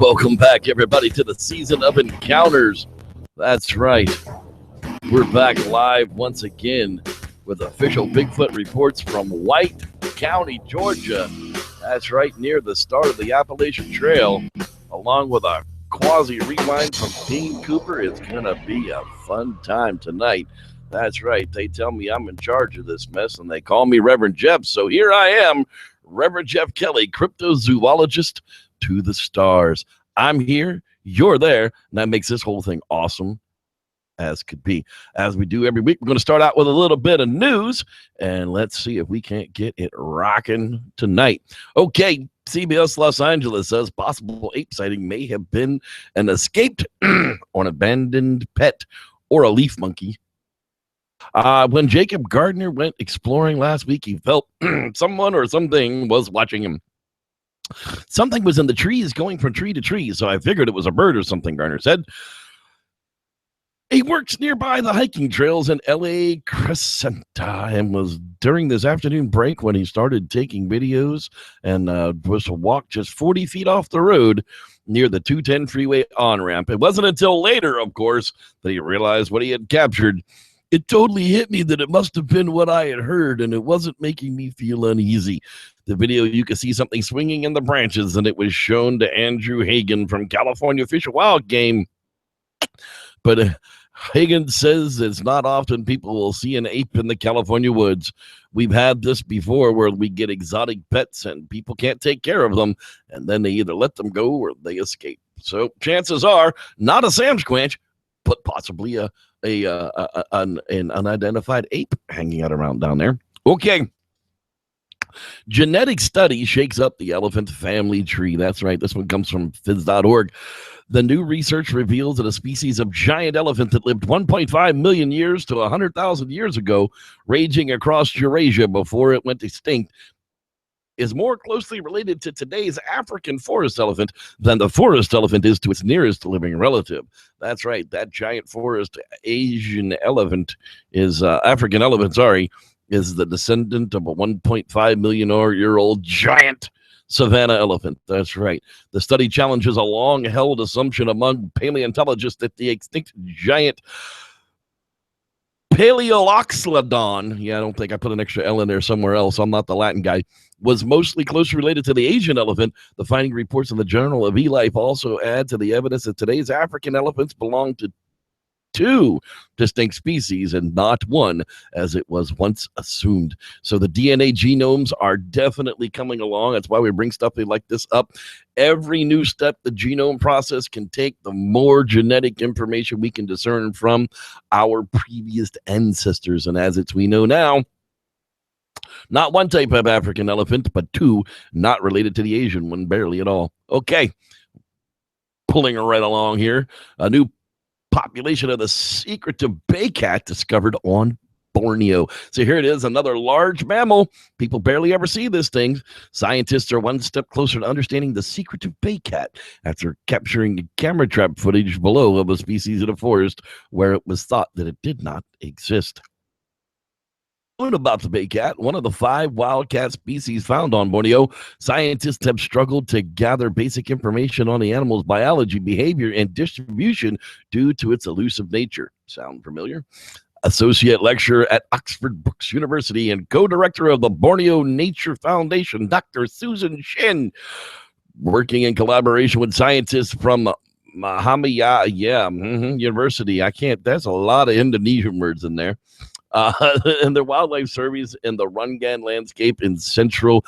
Welcome back, everybody, to the season of encounters. That's right. We're back live once again with official Bigfoot reports from White County, Georgia. That's right near the start of the Appalachian Trail, along with a quasi rewind from Dean Cooper. It's going to be a fun time tonight. That's right. They tell me I'm in charge of this mess, and they call me Reverend Jeff. So here I am, Reverend Jeff Kelly, cryptozoologist to the stars. I'm here, you're there, and that makes this whole thing awesome as could be. As we do every week, we're going to start out with a little bit of news, and let's see if we can't get it rocking tonight. Okay, CBS Los Angeles says possible ape sighting may have been an escaped or an abandoned pet or a leaf monkey. When Jacob Gardner went exploring last week, he felt someone or something was watching him. Something was in the trees going from tree to tree, so I figured it was a bird or something, Garner said. He works nearby the hiking trails in L.A. Crescenta and was during this afternoon break when he started taking videos and was to walk just 40 feet off the road near the 210 freeway on-ramp. It wasn't until later, of course, that he realized what he had captured. It totally hit me that it must have been what I had heard, and it wasn't making me feel uneasy. The video, you could see something swinging in the branches, and it was shown to Andrew Hagen from California Fish and Wild Game. But Hagen says it's not often people will see an ape in the California woods. We've had this before where we get exotic pets and people can't take care of them, and then they either let them go or they escape. So chances are not a Sasquatch, but possibly an unidentified ape hanging out around down there. Okay. Genetic study shakes up the elephant family tree. That's right. This one comes from phys.org. The new research reveals that a species of giant elephant that lived 1.5 million years to 100,000 years ago, ranging across Eurasia before it went extinct, is more closely related to today's African forest elephant than the forest elephant is to its nearest living relative. That's right. That giant forest African elephant, is the descendant of a 1.5 million year old giant savanna elephant. That's right. The study challenges a long-held assumption among paleontologists that the extinct giant Paleoloxodon, I don't think I put an extra L in there somewhere else, I'm not the Latin guy, was mostly closely related to the Asian elephant. The finding reports in the Journal of eLife also add to the evidence that today's African elephants belong to two distinct species and not one, as it was once assumed. So the DNA genomes are definitely coming along. That's why we bring stuff like this up. Every new step the genome process can take, the more genetic information we can discern from our previous ancestors. And as we know now, not one type of African elephant, but two, not related to the Asian one, barely at all. Okay, pulling her right along here. A new population of the secretive bay cat discovered on Borneo. So here it is, another large mammal. People barely ever see this thing. Scientists are one step closer to understanding the secretive bay cat after capturing camera trap footage below of a species in a forest where it was thought that it did not exist. About the bay cat, one of the 5 wildcat species found on Borneo, scientists have struggled to gather basic information on the animal's biology, behavior, and distribution due to its elusive nature. Sound familiar? Associate lecturer at Oxford Brookes University and co-director of the Borneo Nature Foundation, Dr. Susan Shin, working in collaboration with scientists from University. There's a lot of Indonesian words in there. And their wildlife surveys in the Rungan landscape in central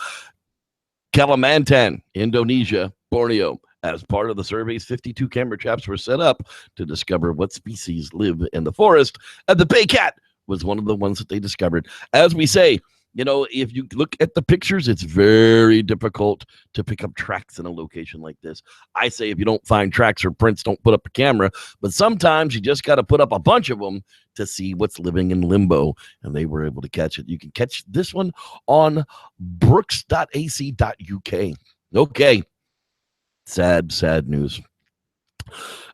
Kalimantan, Indonesia, Borneo. As part of the surveys, 52 camera traps were set up to discover what species live in the forest, and the bay cat was one of the ones that they discovered. As we say, if you look at the pictures, it's very difficult to pick up tracks in a location like this. I say if you don't find tracks or prints, don't put up a camera, but sometimes you just got to put up a bunch of them to see what's living in limbo, and they were able to catch it. You can catch this one on brooks.ac.uk. Okay. Sad news.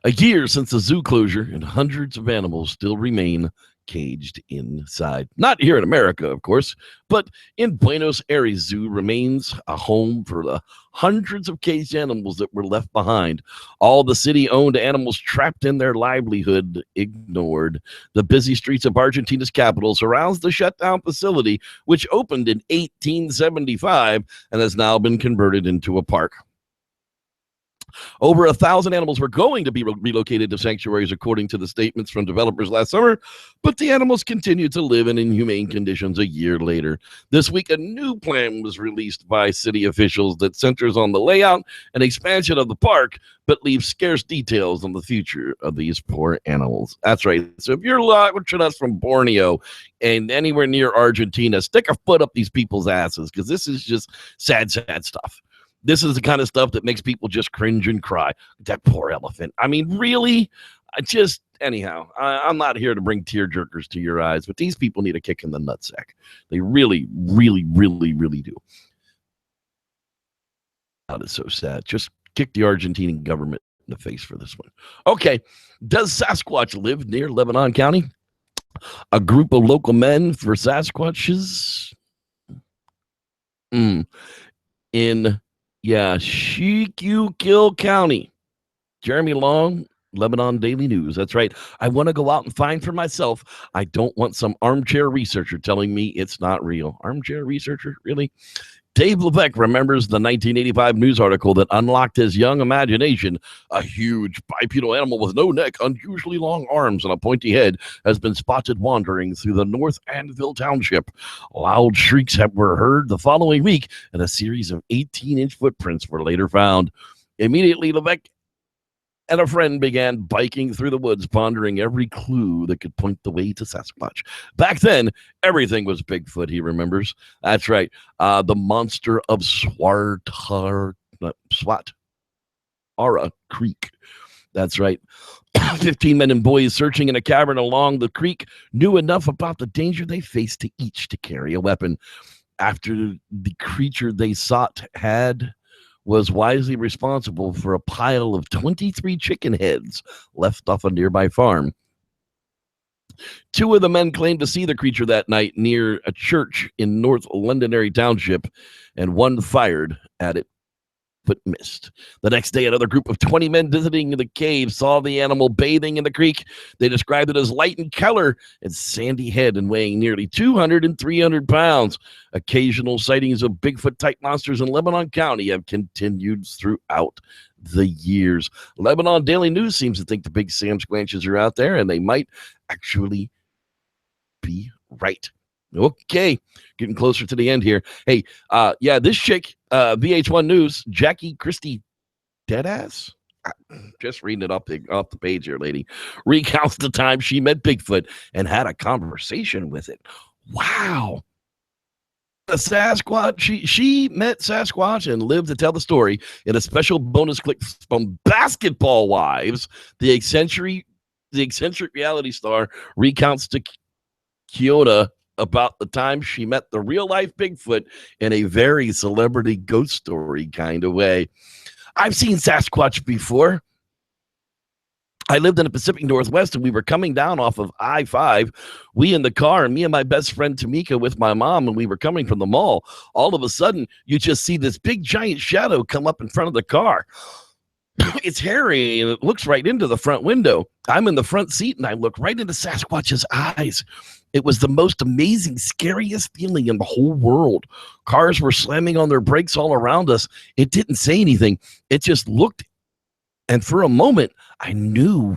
A year since the zoo closure, and hundreds of animals still remain caged inside. Not here in America, of course, but in Buenos Aires Zoo remains a home for the hundreds of caged animals that were left behind. All the city-owned animals trapped in their livelihood ignored. The busy streets of Argentina's capital surrounds the shutdown facility, which opened in 1875 and has now been converted into a park. Over 1,000 animals were going to be relocated to sanctuaries, according to the statements from developers last summer, but the animals continued to live in inhumane conditions a year later. This week, a new plan was released by city officials that centers on the layout and expansion of the park, but leaves scarce details on the future of these poor animals. That's right. So if you're watching us from Borneo and anywhere near Argentina, stick a foot up these people's asses, because this is just sad, sad stuff. This is the kind of stuff that makes people just cringe and cry. That poor elephant. I mean, really? Anyhow, I'm not here to bring tear jerkers to your eyes, but these people need a kick in the nutsack. They really, really, really, really do. That is so sad. Just kick the Argentinian government in the face for this one. Okay. Does Sasquatch live near Lebanon County? A group of local men for Sasquatches in Schuylkill County. Jeremy Long, Lebanon Daily News. That's right. I want to go out and find for myself. I don't want some armchair researcher telling me it's not real. Armchair researcher? Really? Dave Levesque remembers the 1985 news article that unlocked his young imagination. A huge bipedal animal with no neck, unusually long arms, and a pointy head has been spotted wandering through the North Anvil Township. Loud shrieks were heard the following week, and a series of 18-inch footprints were later found. Immediately, Levesque and a friend began biking through the woods, pondering every clue that could point the way to Sasquatch. Back then, everything was Bigfoot, he remembers. That's right. The monster of Swatara Creek. That's right. 15 men and boys searching in a cavern along the creek knew enough about the danger they faced to each to carry a weapon. After the creature they sought was wisely responsible for a pile of 23 chicken heads left off a nearby farm. 2 of the men claimed to see the creature that night near a church in North Londonderry Township, and 1 fired at it but missed. The next day, another group of 20 men visiting the cave saw the animal bathing in the creek. They described it as light in color and sandy head and weighing nearly 200 and 300 pounds. Occasional sightings of Bigfoot-type monsters in Lebanon County have continued throughout the years. Lebanon Daily News seems to think the big Sam Squanches are out there, and they might actually be right. Okay, getting closer to the end here. Hey, this chick, VH1 News, Jackie Christie Deadass, just reading it off the page here, lady, recounts the time she met Bigfoot and had a conversation with it. Wow. The Sasquatch, she met Sasquatch and lived to tell the story in a special bonus clip from Basketball Wives. The eccentric reality star recounts to Kyoto about the time she met the real-life Bigfoot in a very celebrity ghost story kind of way. I've seen Sasquatch before. I lived in the Pacific Northwest, and we were coming down off of I-5. We in the car, and me and my best friend Tamika with my mom, and we were coming from the mall. All of a sudden, you just see this big, giant shadow come up in front of the car. It's hairy, and it looks right into the front window. I'm in the front seat, and I look right into Sasquatch's eyes. It was the most amazing, scariest feeling in the whole world. Cars were slamming on their brakes all around us. It didn't say anything. It just looked, and for a moment, I knew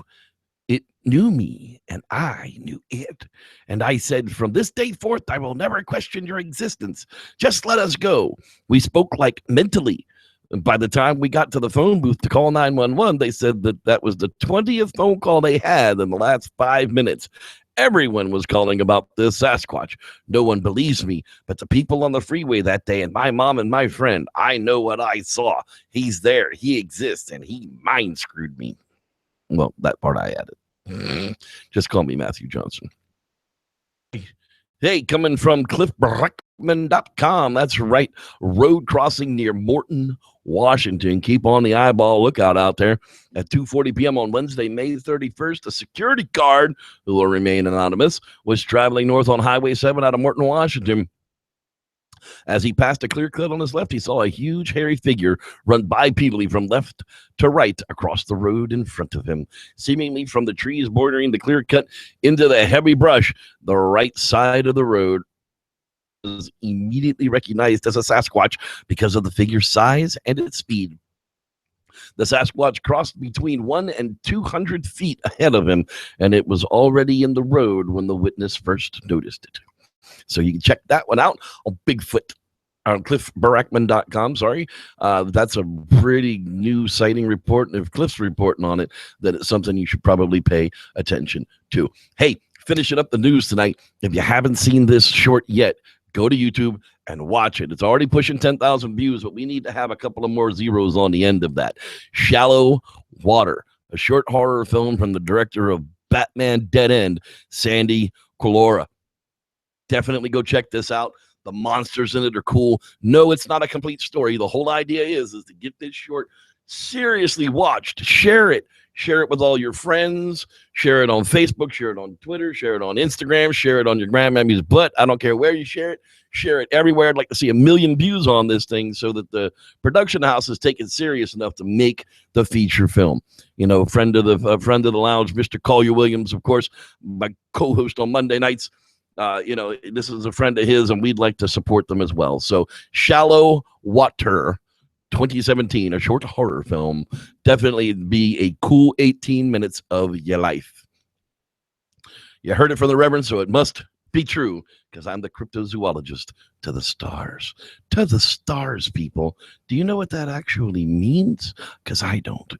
it knew me, and I knew it. And I said, from this day forth, I will never question your existence. Just let us go. We spoke like mentally. And by the time we got to the phone booth to call 911, they said that was the 20th phone call they had in the last 5 minutes. Everyone was calling about this Sasquatch. No one believes me, but the people on the freeway that day and my mom and my friend, I know what I saw. He's there. He exists, and he mind screwed me. Well, that part I added. Just call me Matthew Johnson. Hey, coming from cliffbrockman.com. That's right. Road crossing near Morton, Washington. Keep on the eyeball lookout out there. At 2:40 p.m. on Wednesday, May 31st, a security guard, who will remain anonymous, was traveling north on Highway 7 out of Morton, Washington. As he passed a clear cut on his left, he saw a huge, hairy figure run bipedally from left to right across the road in front of him, seemingly from the trees bordering the clear cut into the heavy brush. The right side of the road was immediately recognized as a Sasquatch because of the figure's size and its speed. The Sasquatch crossed between 100 and 200 feet ahead of him, and it was already in the road when the witness first noticed it. So you can check that one out on Bigfoot on cliffbarackman.com. Sorry. That's a pretty new sighting report. And if Cliff's reporting on it, then it's something you should probably pay attention to. Hey, finishing up the news tonight. If you haven't seen this short yet, go to YouTube and watch it. It's already pushing 10,000 views, but we need to have a couple of more zeros on the end of that. Shallow Water, a short horror film from the director of Batman Dead End, Sandy Colora. Definitely go check this out. The monsters in it are cool. No, it's not a complete story. The whole idea is to get this short seriously watched. Share it. Share it with all your friends. Share it on Facebook. Share it on Twitter. Share it on Instagram. Share it on your grandmammy's butt. I don't care where you share it. Share it everywhere. I'd like to see 1 million views on this thing so that the production house is taken serious enough to make the feature film. You know, friend of the lounge, Mr. Collier Williams, of course, my co-host on Monday nights. This is a friend of his, and we'd like to support them as well. So Shallow Water 2017, a short horror film. Definitely be a cool 18 minutes of your life. You heard it from the Reverend, so it must be true, because I'm the cryptozoologist to the stars. To the stars, people. Do you know what that actually means? Because I don't.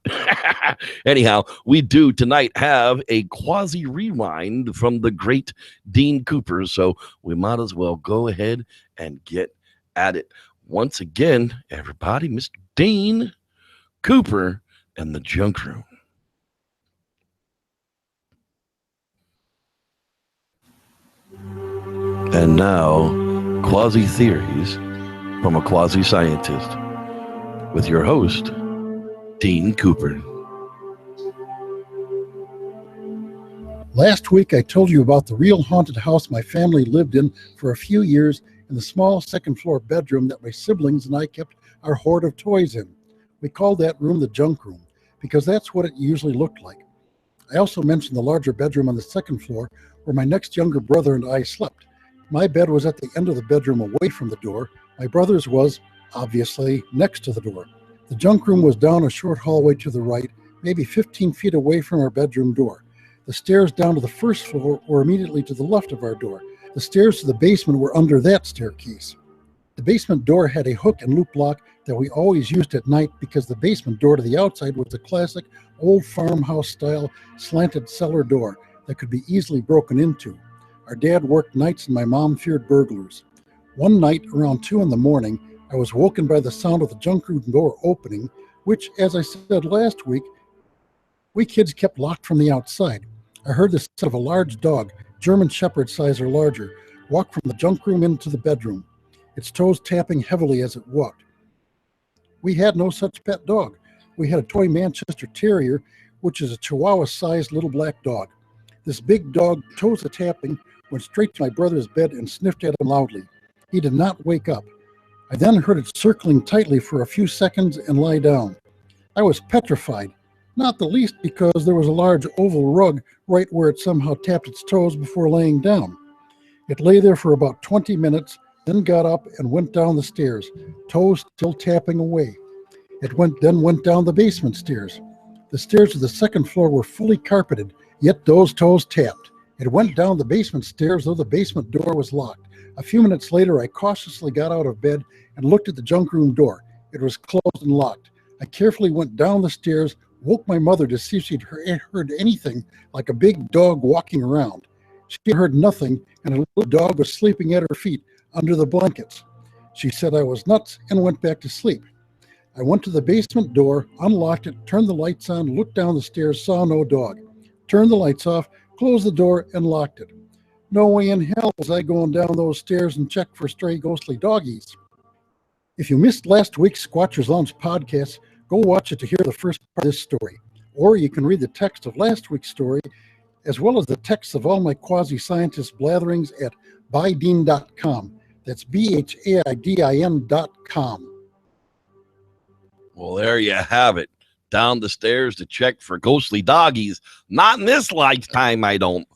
Anyhow, we do tonight have a quasi-rewind from the great Dean Cooper, so we might as well go ahead and get at it. Once again, everybody, Mr. Dean Cooper and the Junk Room. And now, quasi-theories from a quasi-scientist with your host, Dean Cooper. Last week, I told you about the real haunted house my family lived in for a few years in the small second-floor bedroom that my siblings and I kept our hoard of toys in. We called that room the junk room because that's what it usually looked like. I also mentioned the larger bedroom on the second floor where my next younger brother and I slept. My bed was at the end of the bedroom away from the door. My brother's was, obviously, next to the door. The junk room was down a short hallway to the right, maybe 15 feet away from our bedroom door. The stairs down to the first floor were immediately to the left of our door. The stairs to the basement were under that staircase. The basement door had a hook and loop lock that we always used at night because the basement door to the outside was a classic old farmhouse-style slanted cellar door that could be easily broken into. Our dad worked nights and my mom feared burglars. One night around 2 a.m, I was woken by the sound of the junk room door opening, which, as I said last week, we kids kept locked from the outside. I heard the sound of a large dog, German Shepherd size or larger, walk from the junk room into the bedroom, its toes tapping heavily as it walked. We had no such pet dog. We had a toy Manchester Terrier, which is a Chihuahua-sized little black dog. This big dog, toes a-tapping, went straight to my brother's bed and sniffed at him loudly. He did not wake up. I then heard it circling tightly for a few seconds and lie down. I was petrified, not the least because there was a large oval rug right where it somehow tapped its toes before laying down. It lay there for about 20 minutes, then got up and went down the stairs, toes still tapping away. It then went down the basement stairs. The stairs to the second floor were fully carpeted, yet those toes tapped. It went down the basement stairs, though the basement door was locked. A few minutes later, I cautiously got out of bed and looked at the junk room door. It was closed and locked. I carefully went down the stairs, woke my mother to see if she'd heard anything like a big dog walking around. She heard nothing, and a little dog was sleeping at her feet under the blankets. She said I was nuts and went back to sleep. I went to the basement door, unlocked it, turned the lights on, looked down the stairs, saw no dog. Turned the lights off, closed the door, and locked it. No way in hell was I going down those stairs and check for stray ghostly doggies. If you missed last week's Squatchers Lounge podcast, go watch it to hear the first part of this story. Or you can read the text of last week's story, as well as the text of all my quasi-scientist blatherings at Bidin.com. That's BHAIDIN.com. Well, there you have it. Down the stairs to check for ghostly doggies. Not in this lifetime, I don't.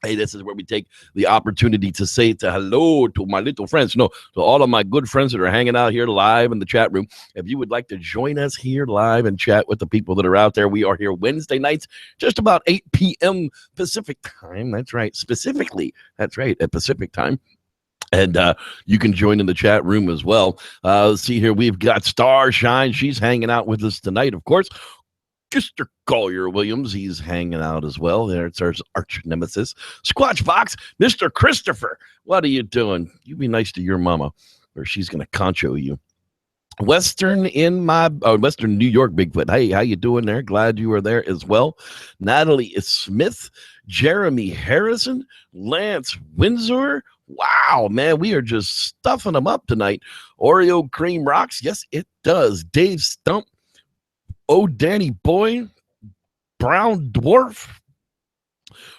Hey, this is where we take the opportunity to say hello to my little friends. No, to all of my good friends that are hanging out here live in the chat room. If you would like to join us here live and chat with the people that are out there, we are here Wednesday nights, just about 8 p.m. Pacific time. That's right. Specifically, that's right, at Pacific time. And you can join in the chat room as well. Let's see here. We've got Starshine. She's hanging out with us tonight, of course. Mr. Collier Williams, he's hanging out as well. There's our arch nemesis. Squatch Box, Mr. Christopher. What are you doing? You be nice to your mama, or she's going to concho you. Western New York Bigfoot. Hey, how you doing there? Glad you are there as well. Natalie Smith, Jeremy Harrison, Lance Windsor. Wow, man, we are just stuffing them up tonight. Oreo Cream Rocks. Yes, it does. Dave Stump. Oh, Danny Boy, Brown Dwarf,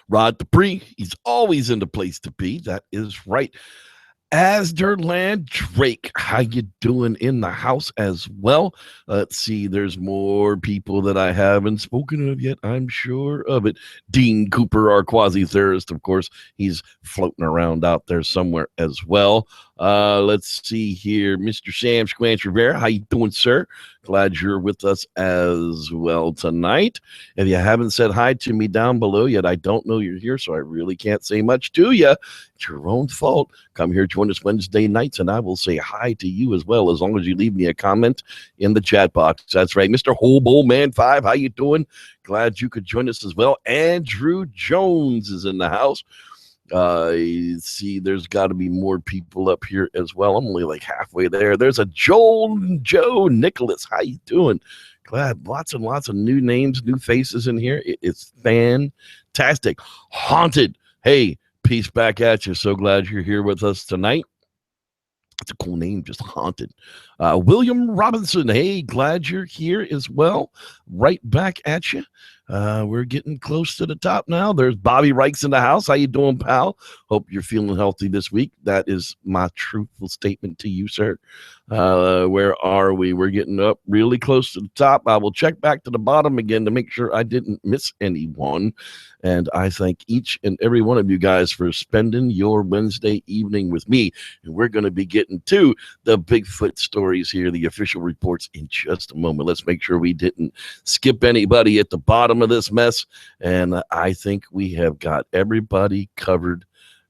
Rod Dupree. He's always in the place to be. That is right. Asderland Drake, how you doing in the house as well? Let's see, there's more people that I haven't spoken of yet. I'm sure of it. Dean Cooper, our quasi-theorist, of course, he's floating around out there somewhere as well. Let's see here, Mr. Sam Squanch Rivera, how you doing, sir? Glad you're with us as well tonight. If you haven't said hi to me down below yet, I don't know you're here, so I really can't say much to you. It's your own fault. Come here, join us Wednesday nights, and I will say hi to you as well, as long as you leave me a comment in the chat box. That's right. Mr. Hobo Man 5, how you doing? Glad you could join us as well. Andrew Jones is in the house. See, there's got to be more people up here as well. I'm only like halfway there. There's a Joe Nicholas. How you doing? Glad lots and lots of new names, new faces in here. It's fantastic. Haunted. Hey, peace back at you. So glad you're here with us tonight. It's a cool name, just Haunted. William Robinson. Hey, glad you're here as well. Right back at you. We're getting close to the top now. There's Bobby Reichs in the house. How you doing, pal? Hope you're feeling healthy this week. That is my truthful statement to you, sir. Where are we? We're getting up really close to the top. I will check back to the bottom again to make sure I didn't miss anyone. And I thank each and every one of you guys for spending your Wednesday evening with me. And we're going to be getting to the Bigfoot stories here, the official reports, in just a moment. Let's make sure we didn't skip anybody at the bottom of this mess. And I think we have got everybody covered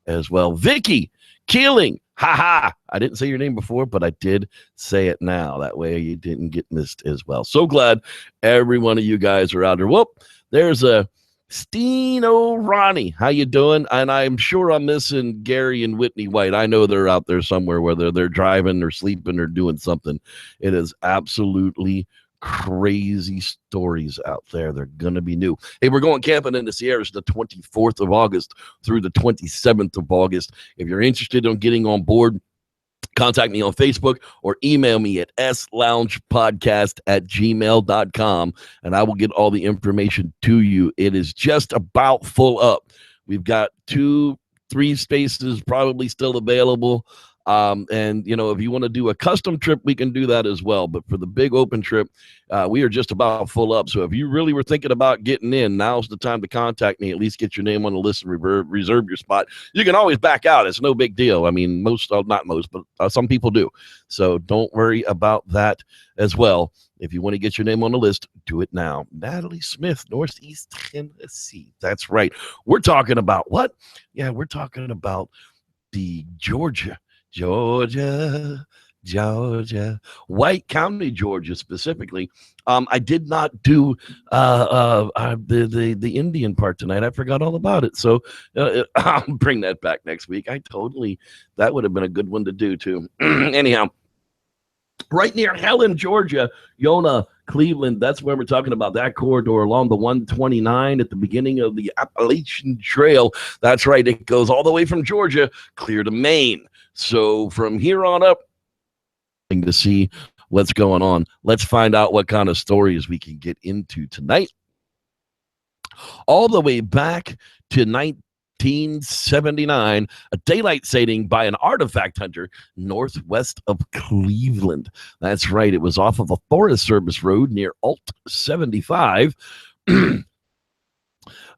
as well. Vicky Keeling. Ha! I didn't say your name before, but I did say it now. That way you didn't get missed as well. So glad every one of you guys are out there. Whoop, there's a Steen O'Ronnie. How you doing? And I'm sure I'm missing Gary and Whitney White. I know they're out there somewhere, whether they're driving or sleeping or doing something. It is absolutely crazy stories out there. They're gonna be new. Hey, we're going camping in the Sierras the 24th of August through the 27th of August. If you're interested in getting on board, contact me on Facebook or email me at sloungepodcast@gmail.com, and I will get all the information to you. It is just about full up. We've got 2-3 spaces probably still available. And, you know, if you want to do a custom trip, we can do that as well. But for the big open trip, we are just about full up. So if you really were thinking about getting in, now's the time to contact me. At least get your name on the list and reserve your spot. You can always back out. It's no big deal. I mean, not most, but some people do. So don't worry about that as well. If you want to get your name on the list, do it now. Natalie Smith, Northeast Tennessee. That's right. We're talking about what? Yeah, we're talking about the Georgia, White County, Georgia, specifically. I did not do the Indian part tonight. I forgot all about it. So I'll bring that back next week. That would have been a good one to do too. Anyhow, right near Helen, Georgia, Yona Cleveland, that's where we're talking about, that corridor along the 129 at the beginning of the Appalachian Trail. That's right. It goes all the way from Georgia clear to Maine. So from here on up, to see what's going on. Let's find out what kind of stories we can get into tonight. All the way back to 1979, a daylight sighting by an artifact hunter northwest of Cleveland. That's right. It was off of a Forest Service road near Alt 75.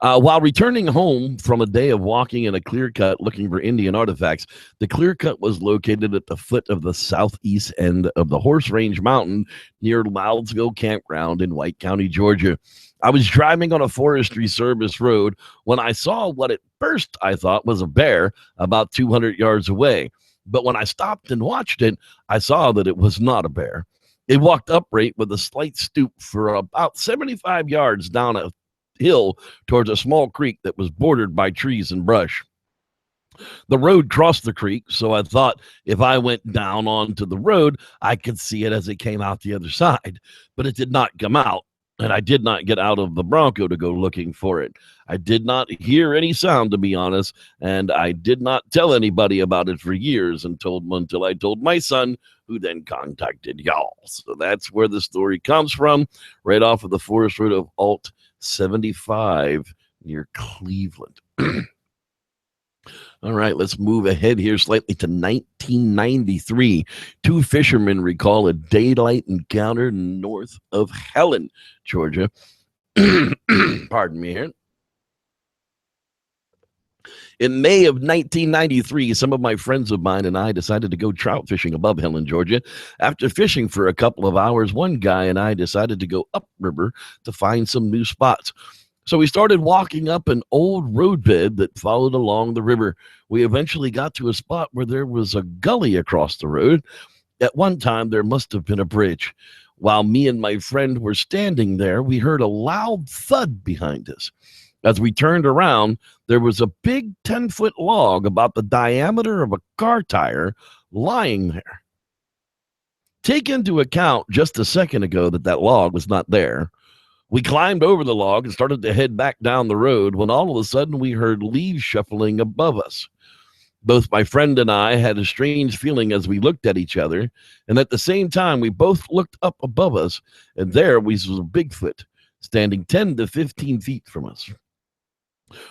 While returning home from a day of walking in a clear cut looking for Indian artifacts, the clear cut was located at the foot of the southeast end of the Horse Range Mountain near Loudsville Campground in White County, Georgia. I was driving on a Forestry Service road when I saw what at first I thought was a bear about 200 yards away. But when I stopped and watched it, I saw that it was not a bear. It walked upright with a slight stoop for about 75 yards down a hill towards a small creek that was bordered by trees and brush. The road crossed the creek, so I thought if I went down onto the road, I could see it as it came out the other side. But it did not come out, and I did not get out of the Bronco to go looking for it. I did not hear any sound, to be honest, and I did not tell anybody about it for years until I told my son, who then contacted y'all. So that's where the story comes from, right off of the forest road of Alt 75 near Cleveland. All right, let's move ahead here slightly to 1993. Two fishermen recall a daylight encounter north of Helen, Georgia. Pardon me here. In May of 1993, some of my friends of mine and I decided to go trout fishing above Helen, Georgia. After fishing for a couple of hours, one guy and I decided to go upriver to find some new spots. So we started walking up an old roadbed that followed along the river. We eventually got to a spot where there was a gully across the road. At one time, there must have been a bridge. While me and my friend were standing there, we heard a loud thud behind us. As we turned around, there was a big 10-foot log about the diameter of a car tire lying there. Take into account just a second ago that log was not there. We climbed over the log and started to head back down the road when all of a sudden we heard leaves shuffling above us. Both my friend and I had a strange feeling as we looked at each other, and at the same time we both looked up above us, and there was a Bigfoot standing 10 to 15 feet from us.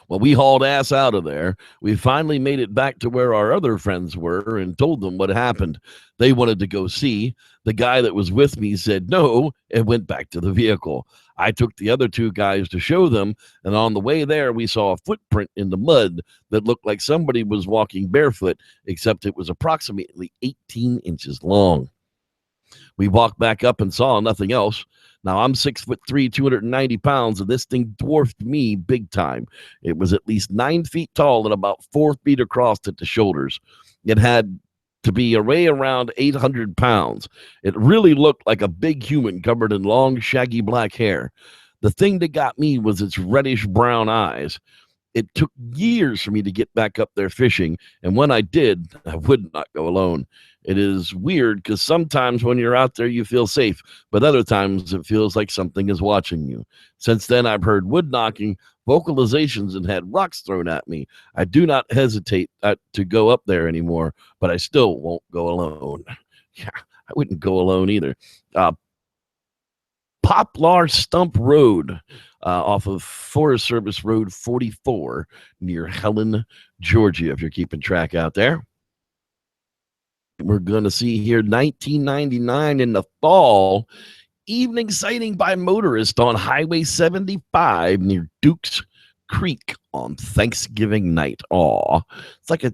Well, we hauled ass out of there. We finally made it back to where our other friends were and told them what happened. They wanted to go see. The guy that was with me said no and went back to the vehicle. I took the other two guys to show them, and on the way there, we saw a footprint in the mud that looked like somebody was walking barefoot, except it was approximately 18 inches long. We walked back up and saw nothing else. Now, I'm 6'3", 290 pounds, and this thing dwarfed me big time. It was at least 9 feet tall and about 4 feet across at the shoulders. It had to be around 800 pounds. It really looked like a big human covered in long, shaggy black hair. The thing that got me was its reddish brown eyes. It took years for me to get back up there fishing, and when I did, I would not go alone. It is weird because sometimes when you're out there, you feel safe, but other times it feels like something is watching you. Since then, I've heard wood knocking, vocalizations, and had rocks thrown at me. I do not hesitate to go up there anymore, but I still won't go alone. Yeah, I wouldn't go alone either. Poplar Stump Road off of Forest Service Road 44 near Helen, Georgia, if you're keeping track out there. We're going to see here 1999 in the fall, evening sighting by motorist on Highway 75 near Dukes Creek on Thanksgiving night. Aw, it's like a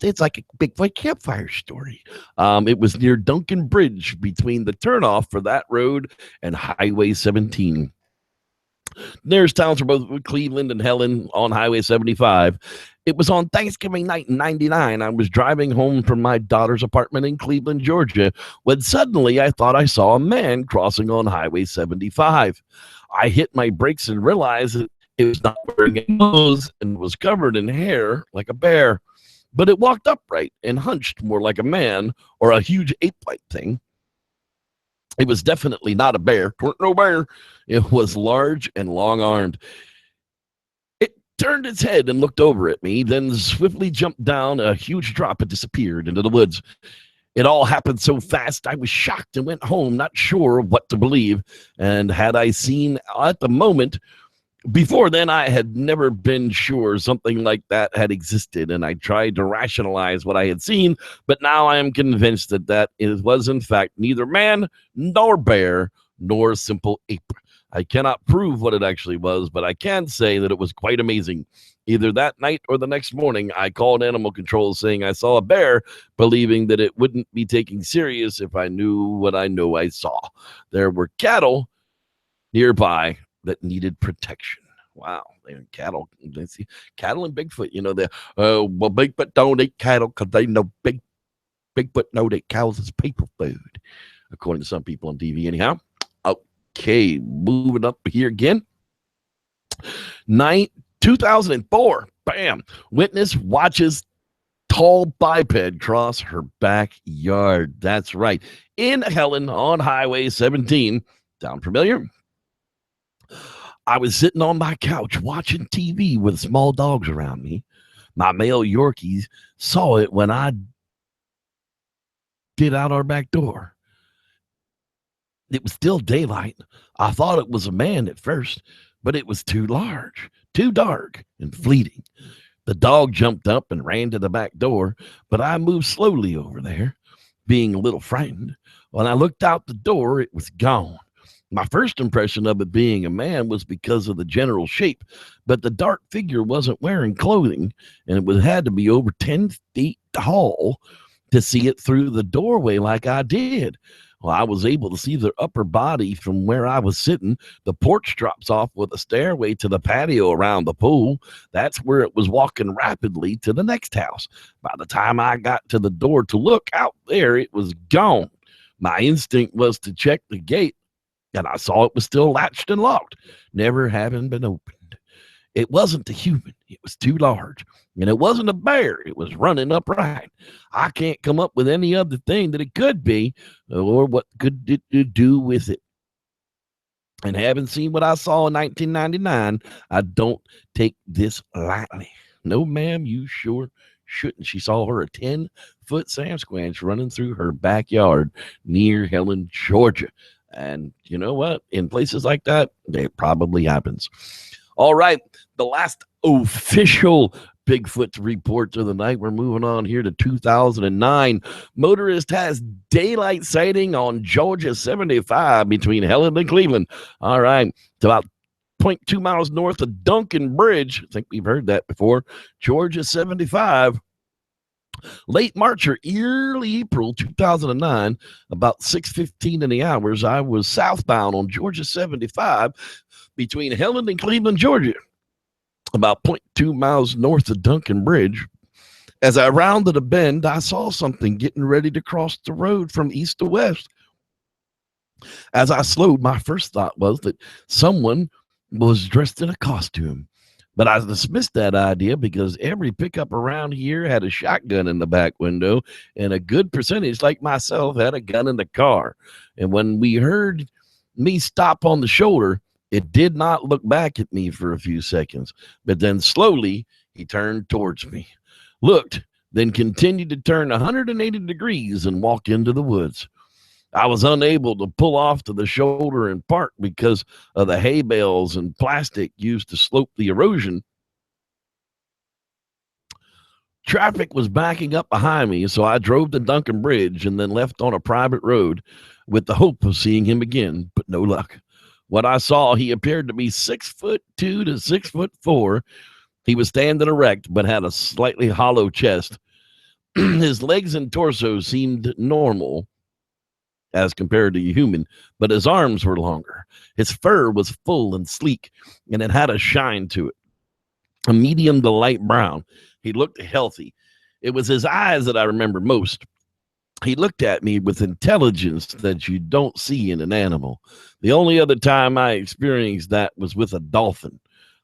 Bigfoot campfire story. It was near Duncan Bridge between the turnoff for that road and Highway 17. Nearest towns are both Cleveland and Helen on Highway 75. It was on Thanksgiving night in 99. I was driving home from my daughter's apartment in Cleveland, Georgia, when suddenly I thought I saw a man crossing on Highway 75. I hit my brakes and realized that it was not wearing a nose and was covered in hair like a bear, but it walked upright and hunched more like a man or a huge ape-like thing. It was definitely not a bear. Twerk no bear. It was large and long-armed. It turned its head and looked over at me, then swiftly jumped down a huge drop and disappeared into the woods. It all happened so fast, I was shocked and went home, not sure what to believe. And had I seen at the moment, before then, I had never been sure something like that had existed, and I tried to rationalize what I had seen, but now I am convinced that it was, in fact, neither man nor bear nor simple ape. I cannot prove what it actually was, but I can say that it was quite amazing. Either that night or the next morning, I called animal control saying I saw a bear, believing that it wouldn't be taken serious if I knew what I know I saw. There were cattle nearby that needed protection. Wow, they're cattle. They see cattle and Bigfoot. You know, well, Bigfoot don't eat cattle because they know Bigfoot know that cows is people food, according to some people on TV. Anyhow, okay, moving up here again. 2004. Bam! Witness watches tall biped cross her backyard. That's right, in Helen on Highway 17. Sound familiar? I was sitting on my couch watching TV with small dogs around me. My male Yorkies saw it when I did out our back door. It was still daylight. I thought it was a man at first, but it was too large, too dark, and fleeting. The dog jumped up and ran to the back door, but I moved slowly over there, being a little frightened. When I looked out the door, it was gone. My first impression of it being a man was because of the general shape, but the dark figure wasn't wearing clothing, and it had to be over 10 feet tall to see it through the doorway like I did. Well, I was able to see the upper body from where I was sitting. The porch drops off with a stairway to the patio around the pool. That's where it was walking rapidly to the next house. By the time I got to the door to look out there, it was gone. My instinct was to check the gate, and I saw it was still latched and locked, never having been opened. It wasn't a human. It was too large. And it wasn't a bear. It was running upright. I can't come up with any other thing that it could be, or what could it do with it. And having seen what I saw in 1999, I don't take this lightly. No, ma'am, you sure shouldn't. She saw her a 10-foot Sasquatch running through her backyard near Helen, Georgia. And you know what? In places like that, it probably happens. All right, the last official Bigfoot report of the night. We're moving on here to 2009. Motorist has daylight sighting on Georgia 75 between Helen and Cleveland. All right, it's about 0.2 miles north of Duncan Bridge. I think we've heard that before. Georgia 75. Late March or early April 2009, about 6:15 in the hours, I was southbound on Georgia 75 between Helen and Cleveland, Georgia, about 0.2 miles north of Duncan Bridge. As I rounded a bend, I saw something getting ready to cross the road from east to west. As I slowed, my first thought was that someone was dressed in a costume. But I dismissed that idea because every pickup around here had a shotgun in the back window, and a good percentage, like myself, had a gun in the car. And when we heard me stop on the shoulder, it did not look back at me for a few seconds, but then slowly he turned towards me, looked, then continued to turn 180 degrees and walk into the woods. I was unable to pull off to the shoulder and park because of the hay bales and plastic used to slope the erosion. Traffic was backing up behind me, so I drove to Duncan Bridge and then left on a private road with the hope of seeing him again, but no luck. What I saw, he appeared to be 6'2" to 6'4". He was standing erect, but had a slightly hollow chest. His legs and torso seemed normal as compared to a human, but his arms were longer. His fur was full and sleek, and it had a shine to it, a medium to light brown. He looked healthy. It was his eyes that I remember most. He looked at me with intelligence that you don't see in an animal. The only other time I experienced that was with a dolphin.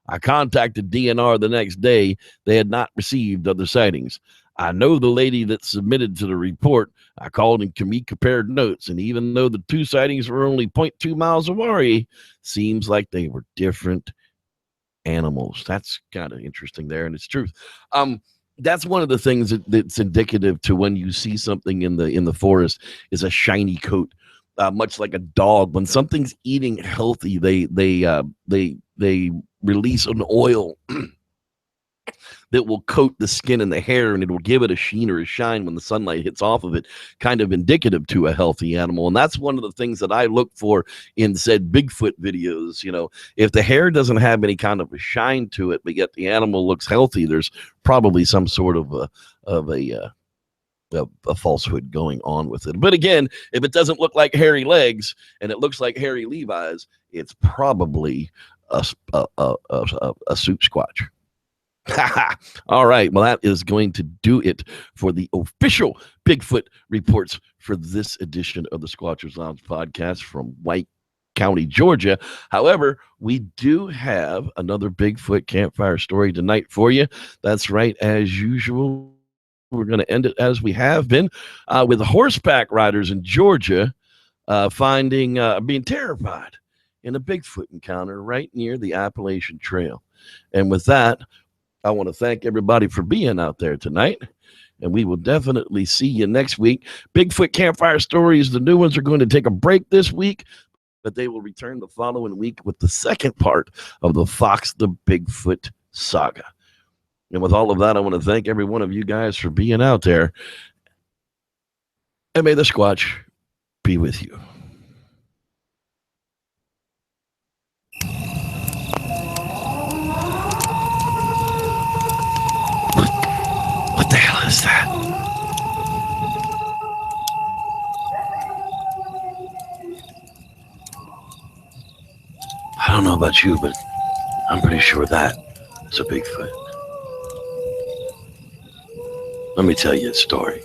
I contacted DNR the next day. They had not received other sightings. I know the lady that submitted to the report. I called and we compared notes, and even though the two sightings were only 0.2 miles away, seems like they were different animals. That's kind of interesting there, and it's truth. That's one of the things that's indicative to when you see something in the forest is a shiny coat, much like a dog. When something's eating healthy, they release an oil that will coat the skin and the hair, and it will give it a sheen or a shine when the sunlight hits off of it, kind of indicative to a healthy animal. And that's one of the things that I look for in said Bigfoot videos. You know, if the hair doesn't have any kind of a shine to it, but yet the animal looks healthy, there's probably some sort of a falsehood going on with it. But again, if it doesn't look like hairy legs and it looks like hairy Levi's, it's probably a soup squatch. All right. Well, that is going to do it for the official Bigfoot reports for this edition of the Squatchers Lounge podcast from White County, Georgia. However, we do have another Bigfoot campfire story tonight for you. That's right. As usual, we're going to end it as we have been with horseback riders in Georgia being terrified in a Bigfoot encounter right near the Appalachian Trail. And with that, I want to thank everybody for being out there tonight, and we will definitely see you next week. Bigfoot Campfire Stories, the new ones are going to take a break this week, but they will return the following week with the second part of the Fox the Bigfoot saga. And with all of that, I want to thank every one of you guys for being out there, and may the Squatch be with you. What the hell is that? I don't know about you, but I'm pretty sure that is a Bigfoot. Let me tell you a story.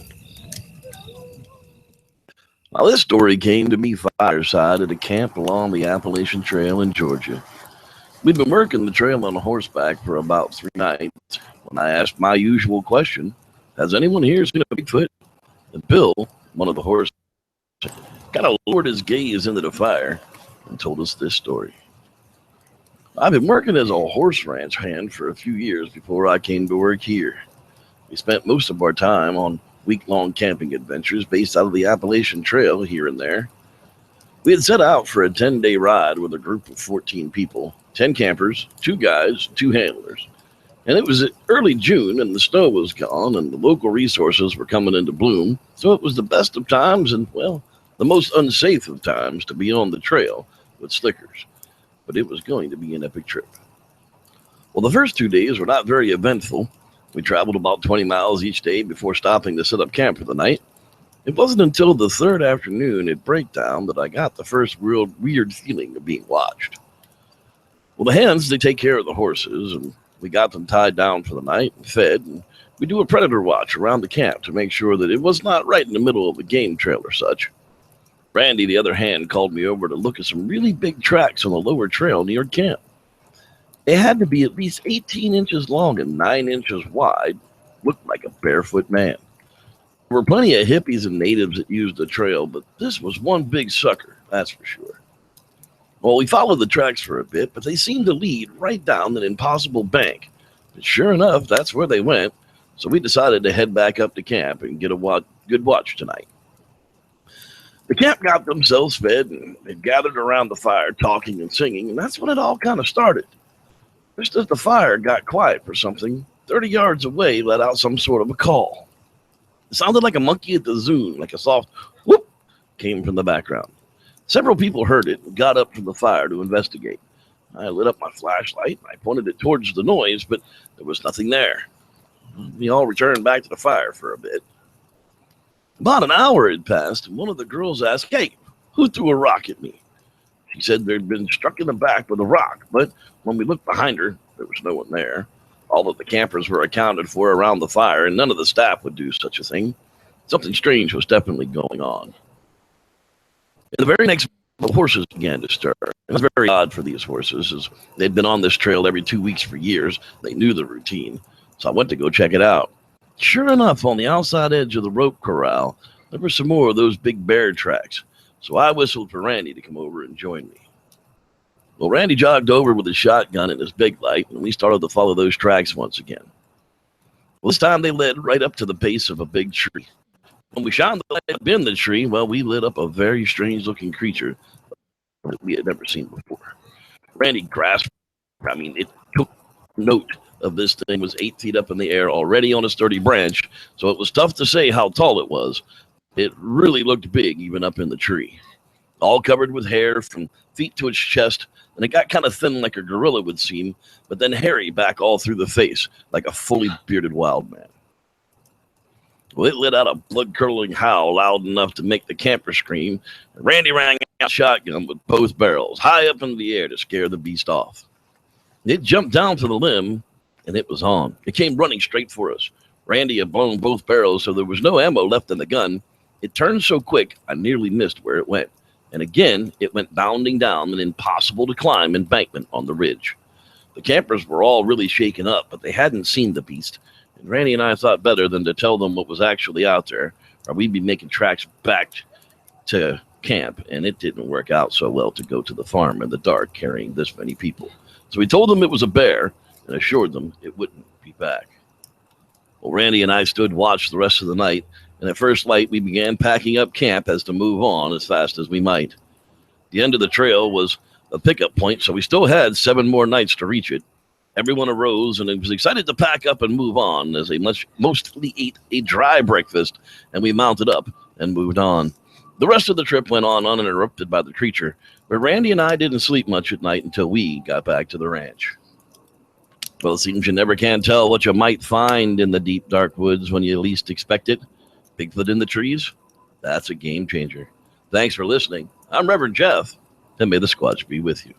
Now, this story came to me fireside at a camp along the Appalachian Trail in Georgia. We'd been working the trail on horseback for about 3 nights when I asked my usual question, has anyone here seen a Bigfoot? And Bill, one of the horses, kind of lowered his gaze into the fire and told us this story. I've been working as a horse ranch hand for a few years before I came to work here. We spent most of our time on week-long camping adventures based out of the Appalachian Trail here and there. We had set out for a 10-day ride with a group of 14 people, 10 campers, 2 guys, 2 handlers. And it was early June, and the snow was gone, and the local resources were coming into bloom. So it was the best of times and, well, the most unsafe of times to be on the trail with slickers. But it was going to be an epic trip. Well, the first 2 days were not very eventful. We traveled about 20 miles each day before stopping to set up camp for the night. It wasn't until the 3rd afternoon at breakdown that I got the first real weird feeling of being watched. Well, the hands, they take care of the horses, and we got them tied down for the night and fed, and we do a predator watch around the camp to make sure that it was not right in the middle of a game trail or such. Randy, the other hand, called me over to look at some really big tracks on the lower trail near camp. They had to be at least 18 inches long and 9 inches wide, looked like a barefoot man. There were plenty of hippies and natives that used the trail, but this was one big sucker, that's for sure. Well, we followed the tracks for a bit, but they seemed to lead right down an impossible bank. And sure enough, that's where they went, so we decided to head back up to camp and get a good watch tonight. The camp got themselves fed and they gathered around the fire talking and singing, and that's when it all kind of started. Just as the fire got quiet for something, 30 yards away let out some sort of a call. It sounded like a monkey at the zoo, like a soft whoop came from the background. Several people heard it and got up from the fire to investigate. I lit up my flashlight and I pointed it towards the noise, but there was nothing there. We all returned back to the fire for a bit. About an hour had passed, and one of the girls asked, "Hey, who threw a rock at me?" She said there'd been struck in the back with a rock, but when we looked behind her, there was no one there. All of the campers were accounted for around the fire, and none of the staff would do such a thing. Something strange was definitely going on. And the very next the horses began to stir. It was very odd for these horses, as they'd been on this trail every 2 weeks for years. They knew the routine, so I went to go check it out. Sure enough, on the outside edge of the rope corral, there were some more of those big bear tracks. So I whistled for Randy to come over and join me. Well, Randy jogged over with his shotgun and his big light, and we started to follow those tracks once again. Well, this time they led right up to the base of a big tree. When we shined the light up in the tree, well, we lit up a very strange-looking creature that we had never seen before. Randy grasped. It took note of this thing was 8 feet up in the air, already on a sturdy branch, so it was tough to say how tall it was. It really looked big, even up in the tree. All covered with hair from feet to its chest, and it got kind of thin like a gorilla would seem, but then hairy back all through the face, like a fully bearded wild man. Well, it let out a blood-curdling howl loud enough to make the camper scream, and Randy rang out a shotgun with both barrels high up in the air to scare the beast off. It jumped down to the limb, and it was on. It came running straight for us. Randy had blown both barrels, so there was no ammo left in the gun. It turned so quick, I nearly missed where it went. And again, it went bounding down an impossible-to-climb embankment on the ridge. The campers were all really shaken up, but they hadn't seen the beast. And Randy and I thought better than to tell them what was actually out there, or we'd be making tracks back to camp, and it didn't work out so well to go to the farm in the dark carrying this many people. So we told them it was a bear and assured them it wouldn't be back. Well, Randy and I stood watch the rest of the night, and at first light we began packing up camp as to move on as fast as we might. The end of the trail was a pickup point, so we still had 7 more nights to reach it. Everyone arose and was excited to pack up and move on as they mostly ate a dry breakfast, and we mounted up and moved on. The rest of the trip went on uninterrupted by the creature, but Randy and I didn't sleep much at night until we got back to the ranch. Well, it seems you never can tell what you might find in the deep, dark woods when you least expect it. Bigfoot in the trees? That's a game changer. Thanks for listening. I'm Reverend Jeff, and may the Squatch be with you.